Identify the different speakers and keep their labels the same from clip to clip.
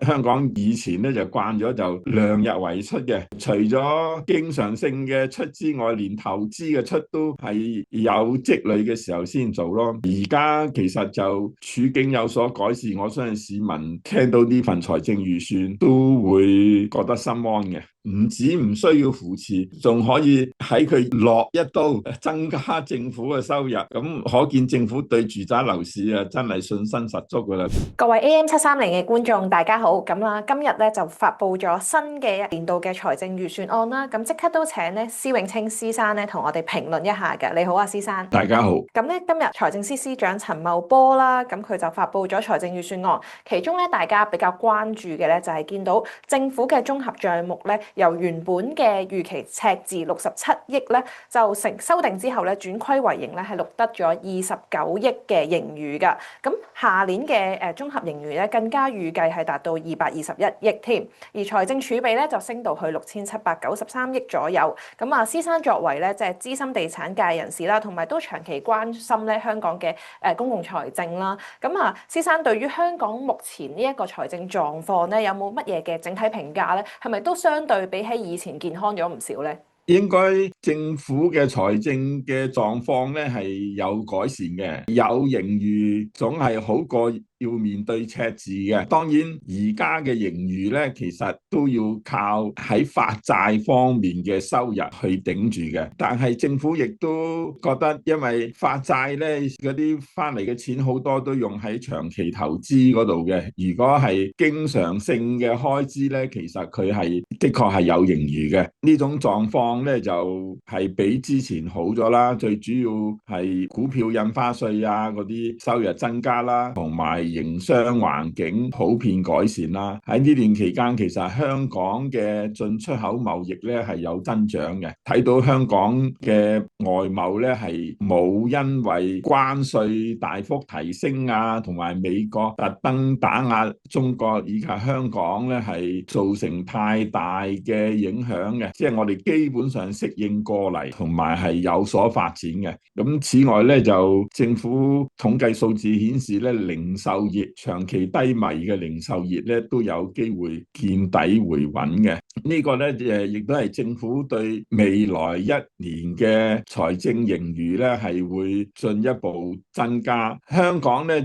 Speaker 1: 香港以前咧就慣咗就量入為出嘅，除咗經常性嘅出之外，連投資嘅出都係有積累嘅時候先做咯。而家其實就處境有所改善，我相信市民聽到呢份財政預算都會覺得心安嘅。唔需要扶持，仲可以喺佢落一刀增加政府嘅收入，咁可見政府對住宅樓市啊真係信心十足噶啦。
Speaker 2: 各位 AM730嘅觀眾，大家好。咁啦，今日咧就發布咗新嘅年度嘅財政預算案啦。咁即刻都請咧施永青施生咧同我哋評論一下嘅。你好啊，施生。
Speaker 1: 大家好。
Speaker 2: 咁咧今日財政司司長陳茂波啦，咁佢就發布咗財政預算案，其中咧大家比較關注嘅咧就係見到政府嘅綜合帳目咧由原本嘅預期赤字67億咧，就修訂之後咧轉虧為盈咧係錄得咗29億嘅盈餘㗎。咁下年嘅綜合盈餘咧更加預計係達到221億添，而財政儲備咧就升到去6793億左右。咁啊，施生作為咧即係資深地產界人士啦，同埋都長期關心咧香港嘅公共財政啦。咁啊，施生對於香港目前呢一個財政狀況咧，有冇乜嘢嘅整體評價咧？係咪都相對比起以前健康咗唔少咧？
Speaker 1: 應該政府嘅財政嘅狀況咧係有改善嘅，有盈餘總係好過要面對赤字嘅。當然而家嘅盈餘咧，其實都要靠喺發債方面嘅收入去頂住嘅。但係政府亦都覺得，因為發債咧嗰啲翻嚟嘅錢好多都用喺長期投資嗰度嘅。如果係經常性嘅開支咧，其實佢係的確係有盈餘嘅。呢種狀況咧就係比之前好咗啦。最主要係股票印花稅啊嗰啲收入增加啦，同埋營商環境普遍改善啦。喺呢段期間，其實香港嘅進出口貿易咧係有增長嘅。睇到香港嘅外貿咧係冇因為關稅大幅提升啊，同埋美國特登打壓中國以及香港咧係造成太大嘅影響嘅。即係我哋基本上適應過嚟，同埋係有所發展嘅。咁此外咧，就政府統計數字顯示咧，零售業長期低迷嘅零售業咧都有機會見底回穩嘅。呢個咧亦都係政府對未來一年嘅財政盈餘咧係會進一步增加。香港咧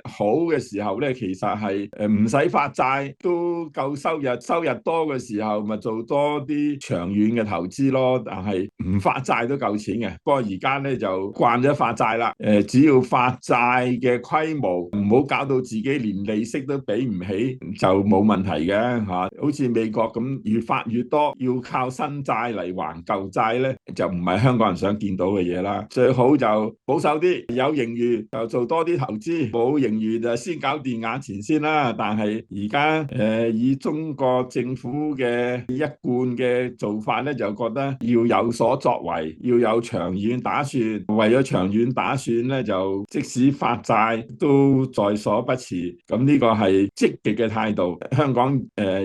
Speaker 1: 好嘅時候咧，其實係唔使發債都夠收入，收入多嘅時候咪做多啲長遠嘅投資咯。但係唔發債都夠錢嘅。不過而家咧就慣咗發債啦。只要發債嘅規模唔好搞到自己連利息都俾唔起，就冇問題嘅嚇。好似美國咁，越發越多，要靠新債嚟還舊債咧，就唔係香港人想見到嘅嘢啦。最好就保守啲，有盈餘就做多啲投資，冇盈餘就先搞掂眼前先啦。但係而家以中國政府嘅一貫嘅做法咧，就覺得要有所作為，要有長遠打算。為咗長遠打算咧，就即使發債都在所不辭。咁呢個係積極嘅態度。香港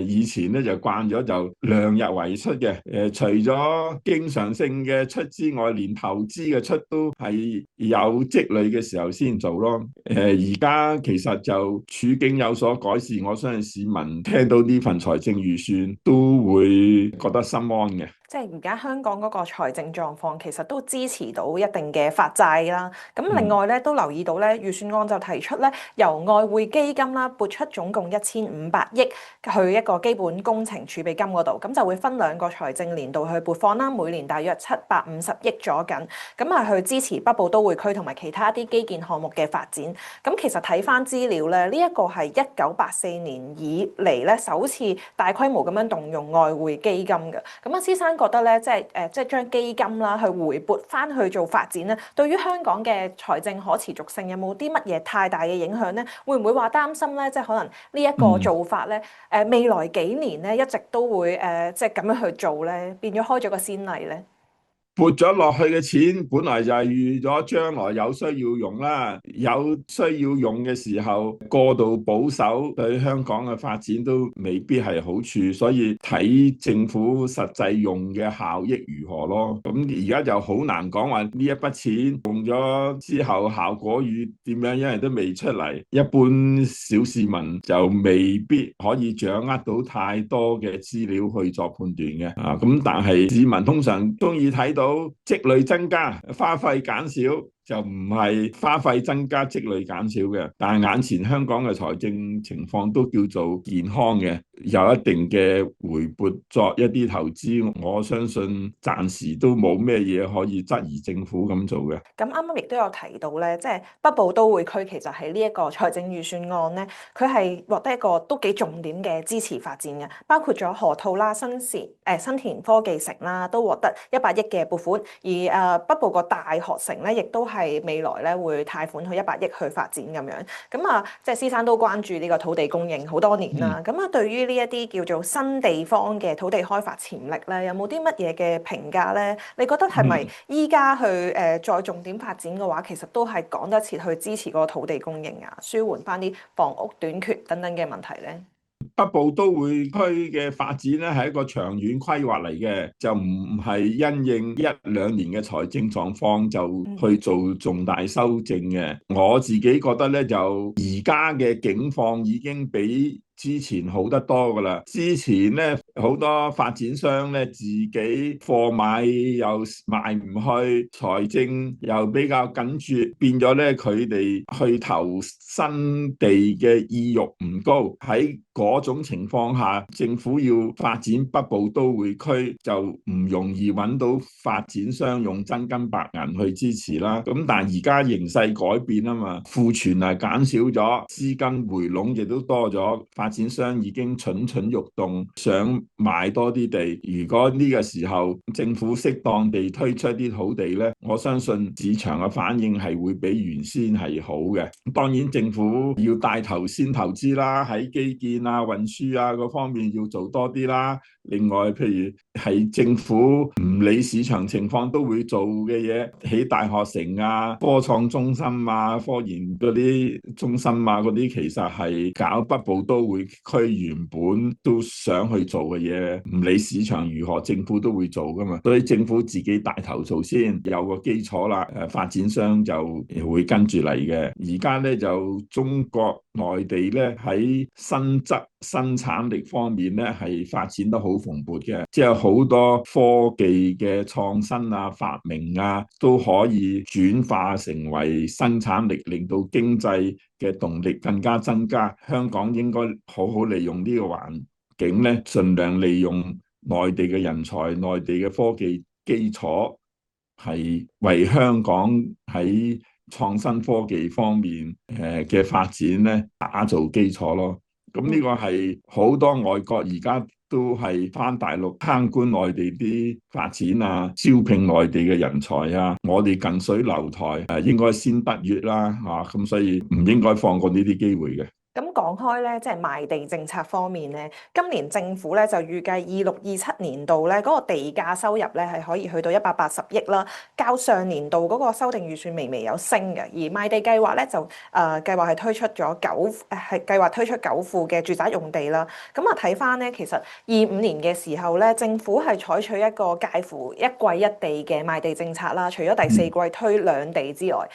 Speaker 1: 以前咧就慣咗就量入為出嘅。除咗經常性嘅出之外，連投資嘅出都係有積累嘅時候先做咯。而家其實就處境有所改善，我相信市民聽到呢份財政預算都會覺得心安嘅。
Speaker 2: 即係而家香港嗰個財政狀況其實都支持到一定嘅發債啦。咁另外咧都留意到咧，預算案就提出咧由外匯基金啦撥出總共1500億去一個基本工程儲備金嗰度，咁就會分兩個財政年度去撥放啦，每年大約750億左緊，咁啊去支持北部都會區同埋其他啲基建項目嘅發展。咁其實睇翻資料咧，呢一個係1984年以嚟咧首次大規模咁樣動用外匯基金嘅。咁啊，施生覺得咧，即係將基金啦去回撥翻去做發展咧，對於香港嘅財政可持續性有冇啲乜嘢太大嘅影響咧？會唔會話擔心咧？即係可能呢一個做法咧，未來幾年咧一直都會即係咁樣去做咧，變咗開咗個先例咧？
Speaker 1: 撥咗落去嘅錢，本來就係預咗將來有需要用啦。有需要用嘅時候，過度保守對香港嘅發展都未必係好處，所以睇政府實際用嘅效益如何咯。咁而家就好難講話呢一筆錢用咗之後效果與點樣，因為都未出嚟。一般小市民就未必可以掌握到太多嘅資料去作判斷嘅。咁但係市民通常中意睇到積累增加，花費減少，就唔係花費增加積累減少嘅。但係眼前香港嘅財政情況都叫做健康嘅，有一定嘅回撥作一啲投資，我相信暫時都冇咩嘢可以質疑政府咁做嘅。
Speaker 2: 咁啱啱亦都有提到咧，即係北部都會區其實喺呢一個財政預算案咧，佢係獲得一個都幾重點嘅支持發展嘅，包括咗河套啦、新田科技城啦，都獲得100億嘅撥款，而北部個大學城咧，亦都係未來咧會貸款去100億去發展咁樣。咁即係施生都關注呢個土地供應好多年啦。咁對於呢一啲叫做新地方嘅土地開發潛力咧，有冇啲乜嘢嘅評價咧？你覺得係咪依家去再重點發展嘅話，其實都係趕得切去支持嗰個土地供應啊，舒緩翻啲房屋短缺等等嘅問題咧？
Speaker 1: 北部都會區嘅發展咧係一個長遠規劃嚟嘅，就唔係因應1-2年嘅財政狀況就去做重大修正嘅。我自己覺得咧，就而家嘅境況已經比之前好得多噶啦。之前咧好多發展商咧自己貨買又賣唔去，財政又比較緊絀，變咗咧佢哋去投新地嘅意欲唔高。喺嗰種情況下，政府要發展北部都會區就唔容易揾到發展商用真金白銀去支持啦。咁但係而家形勢改變啊嘛，庫存係減少咗，資金回籠亦都多咗，發展商已經蠢蠢欲動，想買多啲地。如果呢個時候政府適當地推出啲土地呢，我相信市場嘅反應係會比原先係好嘅。當然政府要帶頭先投資啦，喺基建啊、運輸啊嗰方面要做多啲啦。另外，譬如係政府唔理市場情況都會做嘅嘢，起大學城啊、科創中心啊、科研嗰啲中心啊嗰啲，其實係搞北部都會區原本都想去做嘅嘢，唔理市場如何，政府都會做噶嘛。所以政府自己帶頭做先，有個基礎啦，發展商就會跟住嚟嘅。而家咧就中國內地咧喺新質生產力方面咧係發展得好蓬勃嘅，即係好多科技嘅創新啊、發明啊都可以轉化成為生產力，令到經濟嘅動力更加增加。香港應該好好利用呢個環境咧，盡量利用內地嘅人才、內地嘅科技基礎，係為香港喺創新科技方面嘅發展咧打造基礎咯。咁呢個係好多外國而家都係返大陸參觀內地啲發展啊，招聘內地嘅人才啊。我哋近水樓台應該先得月啦，咁所以唔應該放過呢啲機會嘅。
Speaker 2: 咁講開咧，即係賣地政策方面咧，今年政府咧就預計26-27年度咧嗰個地價收入咧係可以去到180億啦，較上年度嗰個修訂預算微微有升嘅。而賣地計劃咧就計劃係推出咗計劃推出9幅嘅住宅用地啦。咁睇翻咧，其實25年嘅時候咧，政府係採取一個介乎一季一地嘅賣地政策啦。除咗第4季推2地之外，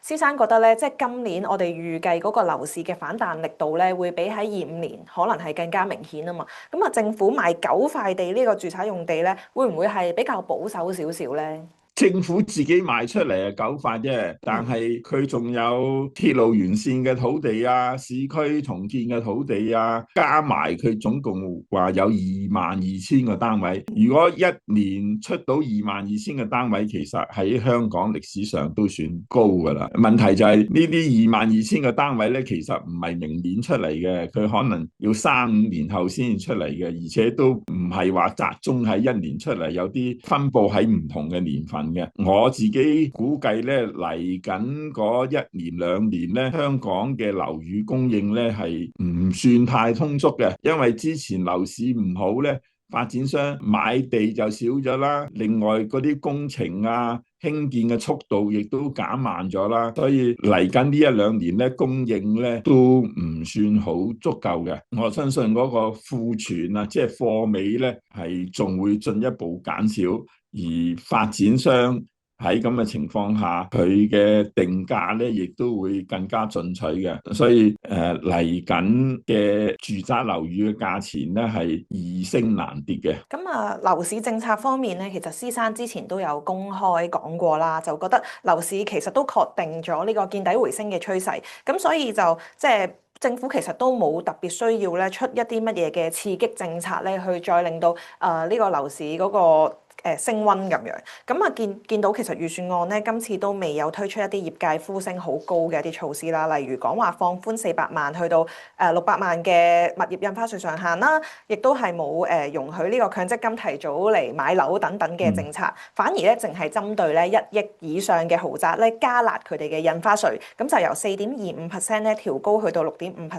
Speaker 2: 施生覺得咧，即係今年我哋預計嗰個樓市嘅反彈力度咧，會比喺25年可能係更加明顯啊嘛。政府賣9塊地呢個住宅用地咧，會唔會係比較保守少少咧？
Speaker 1: 政府自己賣出嚟係9塊啫，但係佢仲有鐵路沿線嘅土地啊、市區重建嘅土地啊，加埋佢總共話有22,000個單位。如果一年出到22,000個單位，其實喺香港歷史上都算高㗎啦。問題就係呢啲22,000個單位咧，其實唔係明年出嚟嘅，佢可能要3-5年後先至出嚟嘅，而且都唔係話集中喺1年出嚟，有啲分佈喺唔同嘅年份。我自己估計咧，嚟緊嗰1年2年咧，香港嘅樓宇供應咧係唔算太充足嘅，因為之前樓市唔好咧，發展商買地就少咗啦，另外嗰啲工程啊興建嘅速度亦都減慢咗啦，所以嚟緊呢一兩年咧供應咧都唔算好足夠嘅。我相信嗰個庫存啊，即係貨尾咧係仲會進一步減少，而發展商喺咁嘅情況下，佢嘅定價咧，亦都會更加進取嘅，所以嚟緊嘅住宅樓宇嘅價錢咧係易升難跌嘅。
Speaker 2: 咁啊，樓市政策方面咧，其實施生之前都有公開講過啦，就覺得樓市其實都確定咗呢個見底回升嘅趨勢，咁所以就即係政府其實都冇特別需要咧出一啲乜嘢嘅刺激政策咧，去再令到呢個樓市嗰個升溫咁樣，咁啊見到其實預算案咧今次都未有推出一啲業界呼聲好高嘅一啲措施啦，例如講話放寬400萬去到600萬嘅物業印花稅上限啦，亦都係冇容許呢個強積金提早嚟買樓等等嘅政策，反而咧淨係針對咧1億以上嘅豪宅咧加辣佢哋嘅印花稅，咁就由4.25%咧調高去到6.5%，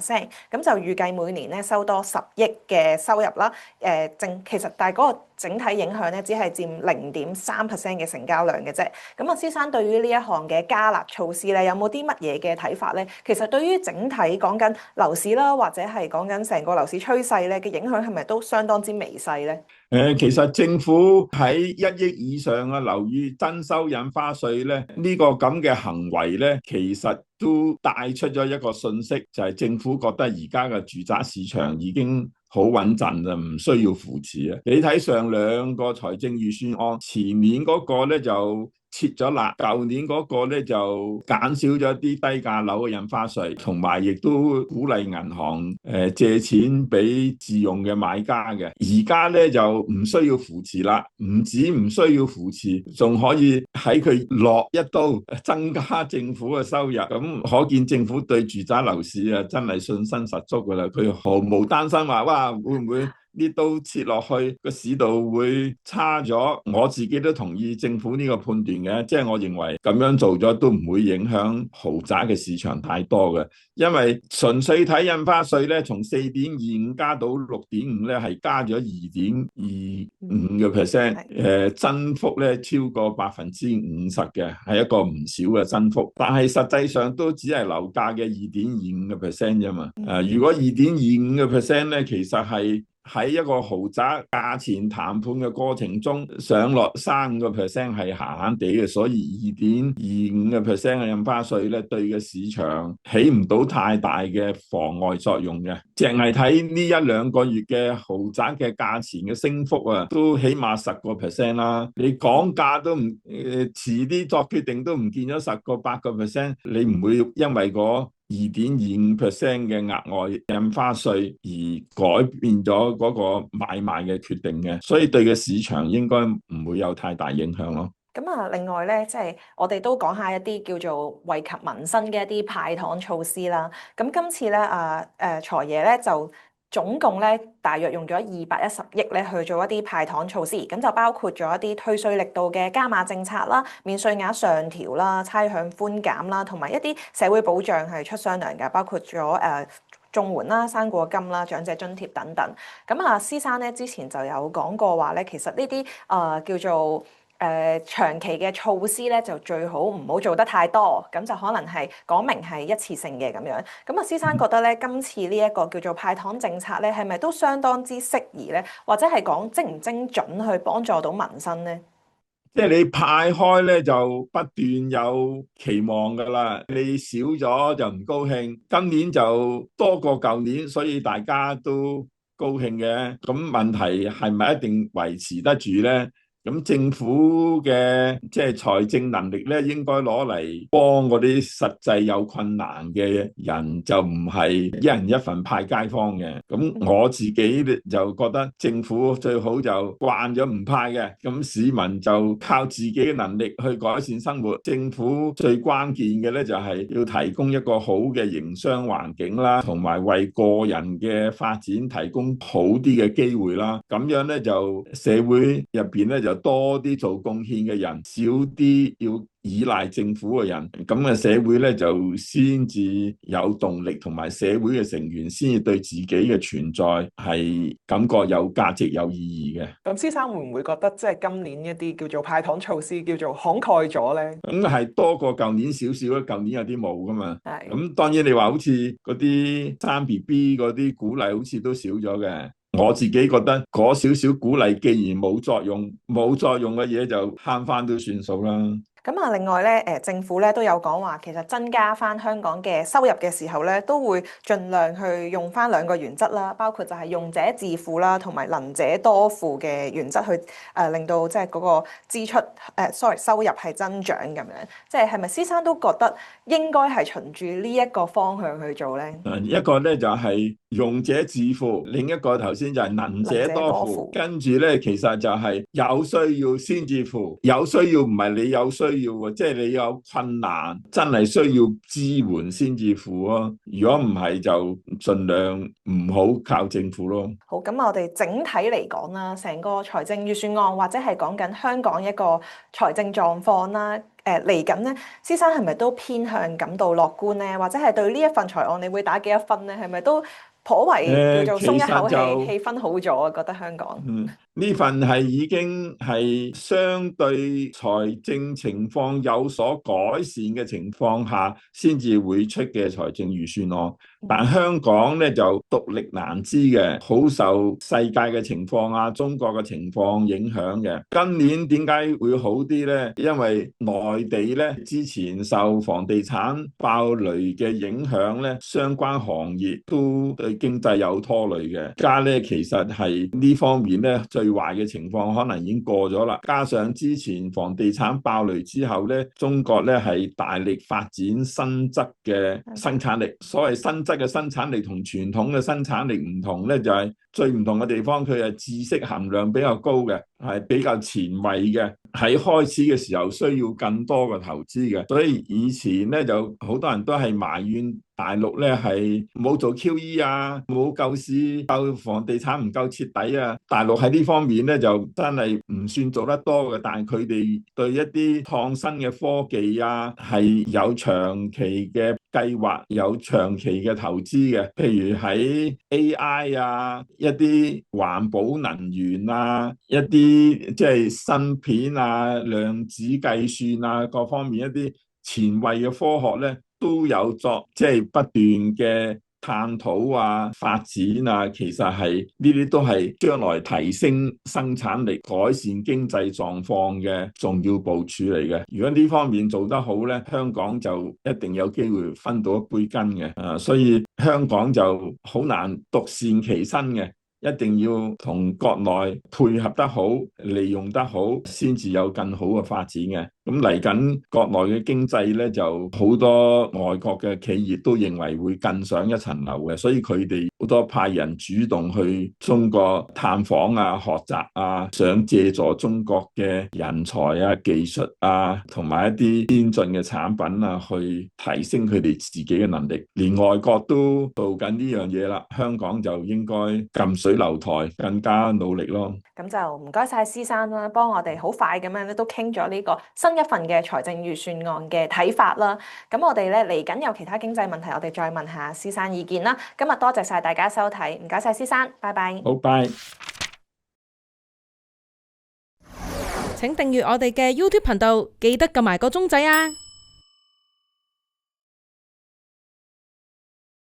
Speaker 2: 咁就預計每年咧收多10億嘅收入啦，其實但係嗰個整體影響咧只係佔0.3% 嘅成交量嘅啫。咁啊，施生對於呢一項嘅加辣措施咧，有冇啲乜嘢嘅睇法咧？其實對於整體講緊樓市啦，或者係講緊成個樓市趨勢咧嘅影響，係咪都相當之微細咧？
Speaker 1: 其實政府喺1億以上嘅樓宇增收印花稅咧，呢個咁嘅行為咧，其實都帶出咗一個信息，就係政府覺得而家嘅住宅市場已經好穩陣啦，唔需要扶持啊！你睇上兩個財政預算案，前年嗰個咧就撤咗辣，舊年嗰個咧就減少咗啲低價樓嘅印花稅，同埋亦都鼓勵銀行借錢俾自用嘅買家嘅。而家咧就唔需要扶持啦，唔止唔需要扶持，仲可以喺佢落一刀增加政府嘅收入。咁可見政府對住宅樓市啊真係信心十足噶啦，佢毫無擔心話哇會唔會呢刀切落去個市道會差咗。我自己都同意政府呢個判斷嘅，即係我認為咁樣做咗都唔會影響豪宅嘅市場太多嘅，因為純粹睇印花稅咧，從4.25加到6.5咧，係加咗2.25%，增幅咧超過50%嘅，係一個唔少嘅增幅。但係實際上都只係樓價嘅2.25%啫嘛。如果2.25%咧，其實係喺一個豪宅價錢談判嘅過程中上落3%係閒閒地嘅，所以2.25%嘅印花稅咧對嘅市場起唔到太大嘅妨礙作用嘅。淨係睇呢1-2個月嘅豪宅嘅價錢嘅升幅啊，都起碼10%啦。你講價都唔遲啲作決定都唔見咗8%，你唔會因為2.25% 嘅額外印花稅而改變咗嗰個買賣嘅決定嘅，所以對嘅市場應該唔會有太大影響咯。
Speaker 2: 咁啊，另外咧，即係我哋都講下一啲叫做惠及民生嘅一啲派糖措施啦。咁今次咧，財爺咧就總共咧大約用咗210億咧去做一啲派糖措施，咁就包括咗一啲退稅力度嘅加碼政策啦、免稅額上調啦、差餉寬減啦，同埋一啲社會保障係出雙糧嘅，包括咗綜援啦、生果金啦、長者津貼等等。咁啊，施生咧之前就有講過話咧，其實呢啲叫做長期嘅措施咧，就最好唔好做得太多，咁就可能係講明係一次性嘅咁樣。咁啊，施生覺得咧，今次呢一個叫做派糖政策咧，係咪都相當之適宜咧？或者係講精唔精準去幫助到民生咧？
Speaker 1: 即係你派開咧就不斷有期望噶啦，你少咗就唔高興，今年就多過舊年，所以大家都高興嘅。咁問題係咪一定維持得住咧？咁政府嘅即係財政能力咧，應該攞嚟幫嗰啲實際有困難嘅人，就唔係一人一份派街坊嘅。咁我自己就覺得政府最好就慣咗唔派嘅，咁市民就靠自己嘅能力去改善生活。政府最關鍵嘅咧就係要提供一個好嘅營商環境啦，同埋為個人嘅發展提供好啲嘅機會啦。咁樣咧就社會入邊咧就就多啲做貢獻嘅人，少啲要依賴政府嘅人，咁嘅社會咧就先至有動力，同埋社會嘅成員先至對自己嘅存在係感覺有價值、有意義嘅。
Speaker 3: 咁先生會唔會覺得即係今年一啲叫做派糖措施叫做慷慨咗咧？
Speaker 1: 咁係多過舊年少少啦，舊年有啲冇噶嘛。
Speaker 2: 係。
Speaker 1: 咁當然你話好似嗰啲生 BB 嗰啲鼓勵好似都少咗嘅。我自己覺得嗰少少鼓勵既然冇作用嘅嘢就慳翻都算數啦。
Speaker 2: 咁啊，另外咧，政府咧都有講話，其實增加翻香港嘅收入嘅時候咧，都會盡量去用翻兩個原則啦，包括就係用者自負啦，同埋能者多付嘅原則去令到即係嗰個支出收入係增長咁樣。即係咪施生都覺得應該係循住呢一個方向去做咧？
Speaker 1: 一個咧就係用者自負，另一個頭先就係能者多付。跟住咧，其實就係有需要先至付，有需要唔係你有需要喎，即係你有困難真係需要支援先至付咯。如果唔係就盡量唔好靠政府咯。
Speaker 2: 好，咁我哋整體嚟講啦，成個財政預算案或者係講緊香港一個財政狀況啦。嚟緊咧，施生係咪都偏向感到樂觀咧？或者係對呢一份財案，你會打幾多分咧？係咪都頗為叫做鬆一口氣，氣氛好咗啊？覺得香港
Speaker 1: 呢份係已經係相對財政情況有所改善嘅情況下，先至會出嘅財政預算案。但香港咧就獨力難支嘅，好受世界嘅情況啊、中國嘅情況影響嘅。今年點解會好啲咧？因為內地咧之前受房地產爆雷嘅影響咧，相關行業都對經濟有拖累嘅。而家咧其實係呢方面咧最壞嘅情況可能已經過咗啦。加上之前房地產爆雷之後咧，中國咧係大力發展新質嘅生產力。所謂新質嘅生產力同傳統嘅生產力唔同咧，就係最唔同嘅地方，佢係知識含量比較高嘅，係比較前衛嘅。喺開始嘅時候需要更多嘅投資嘅，所以以前咧就好多人都係埋怨大陸咧係冇做 QE 啊，冇救市，救房地產唔夠徹底啊。大陸喺呢方面咧就真係唔算做得多嘅，但係佢哋對一啲創新嘅科技啊係有長期嘅計劃，有長期嘅投資嘅，譬如喺 AI 啊，一啲環保能源啊，一啲即係芯片啊、量子計算啊，各方面一啲前衛嘅科學咧，都有作即係不斷嘅探討啊、發展啊，其實係呢啲都係將來提升生產力、改善經濟狀況嘅重要部署嚟嘅。如果呢方面做得好咧，香港就一定有機會分到一杯羹嘅。所以香港就好難獨善其身嘅。一定要同國內配合得好，利用得好，先至有更好嘅發展嘅。咁嚟緊國內嘅經濟咧，就好多外國嘅企業都認為會更上一層樓嘅，所以佢哋好多派人主動去中國探訪啊、學習啊，想借助中國嘅人才啊、技術啊，同埋一啲先進嘅產品啊，去提升佢哋自己嘅能力。連外國都做緊呢樣嘢啦，香港就應該近水樓台，更加努力咯。
Speaker 2: 咁就唔該晒施生啦，幫我哋好快咁樣咧都傾咗呢個新一份嘅財政預算案嘅睇法啦。咁我哋咧嚟緊有其他經濟問題，我哋再問下施生意見啦。今日多謝晒大家收睇，唔該晒施生，拜拜。
Speaker 1: 好，拜。
Speaker 4: 請訂閱我哋嘅 YouTube 頻道，記得撳埋個鐘仔啊！